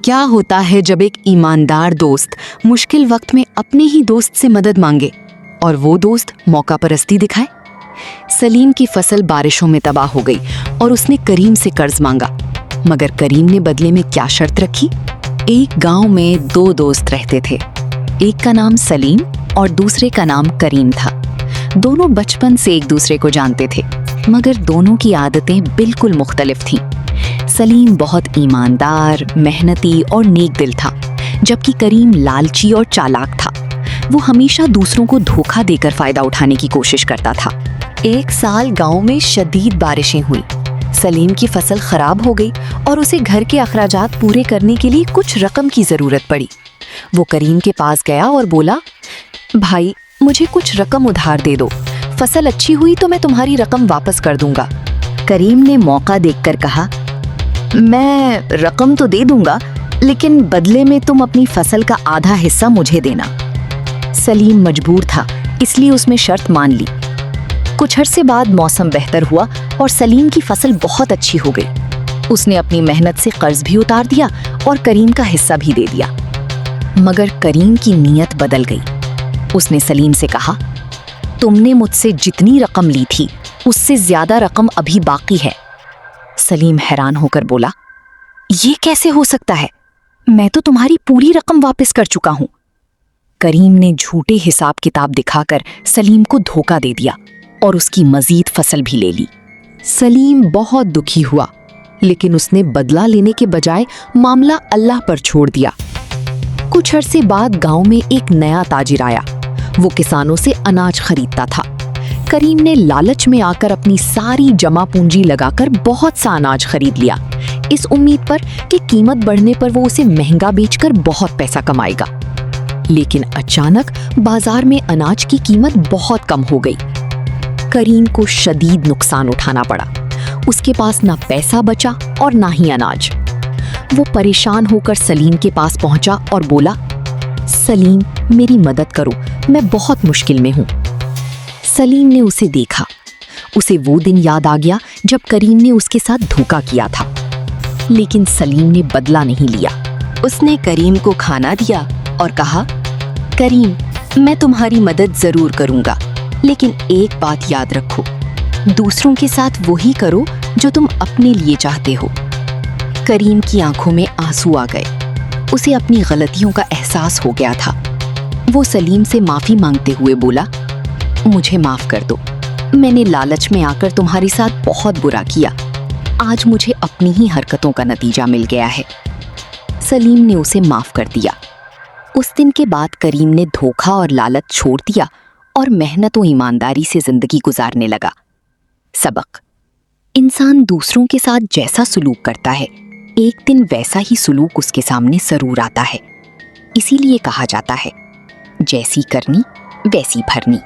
کیا ہوتا ہے جب ایک ایماندار دوست مشکل وقت میں اپنے ہی دوست سے مدد مانگے اور وہ دوست موقع پرستی دکھائے؟ سلیم کی فصل بارشوں میں تباہ ہو گئی اور اس نے کریم سے قرض مانگا، مگر کریم نے بدلے میں کیا شرط رکھی؟ ایک گاؤں میں 2 دوست رہتے تھے، ایک کا نام سلیم اور دوسرے کا نام کریم تھا۔ دونوں بچپن سے ایک دوسرے کو جانتے تھے، مگر دونوں کی عادتیں بالکل مختلف تھیں۔ سلیم بہت ایماندار، محنتی اور نیک دل تھا، جبکہ کریم لالچی اور چالاک تھا۔ وہ ہمیشہ دوسروں کو دھوکہ دے کر فائدہ اٹھانے کی کوشش کرتا تھا۔ ایک سال گاؤں میں شدید بارشیں ہوئی۔ سلیم کی فصل خراب ہو گئی اور اسے گھر کے اخراجات پورے کرنے کے لیے کچھ رقم کی ضرورت پڑی۔ وہ کریم کے پاس گیا اور بولا، بھائی مجھے کچھ رقم ادھار دے دو، فصل اچھی ہوئی تو میں تمہاری رقم واپس کر دوں گا۔ کریم نے موقع دیکھ کر کہا، میں رقم تو دے دوں گا، لیکن بدلے میں تم اپنی فصل کا آدھا حصہ مجھے دینا۔ سلیم مجبور تھا، اس لیے اس میں شرط مان لی۔ کچھ عرصے بعد موسم بہتر ہوا اور سلیم کی فصل بہت اچھی ہو گئی۔ اس نے اپنی محنت سے قرض بھی اتار دیا اور کریم کا حصہ بھی دے دیا۔ مگر کریم کی نیت بدل گئی۔ اس نے سلیم سے کہا، تم نے مجھ سے جتنی رقم لی تھی اس سے زیادہ رقم ابھی باقی ہے۔ سلیم حیران ہو کر بولا، یہ کیسے ہو سکتا ہے؟ میں تو تمہاری پوری رقم واپس کر چکا ہوں۔ کریم نے جھوٹے حساب کتاب دکھا کر سلیم کو دھوکہ دے دیا اور اس کی مزید فصل بھی لے لی۔ سلیم بہت دکھی ہوا، لیکن اس نے بدلہ لینے کے بجائے معاملہ اللہ پر چھوڑ دیا۔ کچھ عرصے بعد گاؤں میں ایک نیا تاجر آیا۔ وہ کسانوں سے اناج خریدتا تھا۔ کریم نے لالچ میں آ کر اپنی ساری جمع پونجی لگا کر بہت سا اناج خرید لیا، اس امید پر کہ قیمت بڑھنے پر وہ اسے مہنگا بیچ کر بہت پیسہ کمائے گا۔ لیکن اچانک بازار میں اناج کی قیمت بہت کم ہو گئی۔ کریم کو شدید نقصان اٹھانا پڑا۔ اس کے پاس نہ پیسہ بچا اور نہ ہی اناج۔ وہ پریشان ہو کر سلیم کے پاس پہنچا اور بولا، سلیم میری مدد کرو، میں بہت مشکل میں ہوں۔ سلیم نے اسے دیکھا۔ اسے وہ دن یاد آ گیا جب کریم نے اس کے ساتھ دھوکہ کیا تھا، لیکن سلیم نے بدلہ نہیں لیا۔ اس نے کریم کو کھانا دیا اور کہا، کریم میں تمہاری مدد ضرور کروں گا، لیکن ایک بات یاد رکھو، دوسروں کے ساتھ وہی کرو جو تم اپنے لیے چاہتے ہو۔ کریم کی آنکھوں میں آنسو آ گئے۔ اسے اپنی غلطیوں کا احساس ہو گیا تھا۔ وہ سلیم سے معافی مانگتے ہوئے بولا، مجھے معاف کر دو، میں نے لالچ میں آ کر تمہارے ساتھ بہت برا کیا۔ آج مجھے اپنی ہی حرکتوں کا نتیجہ مل گیا ہے۔ سلیم نے اسے معاف کر دیا۔ اس دن کے بعد کریم نے دھوکہ اور لالچ چھوڑ دیا اور محنت و ایمانداری سے زندگی گزارنے لگا۔ سبق: انسان دوسروں کے ساتھ جیسا سلوک کرتا ہے، ایک دن ویسا ہی سلوک اس کے سامنے ضرور آتا ہے۔ اسی لیے کہا جاتا ہے، جیسی کرنی ویسی بھرنی۔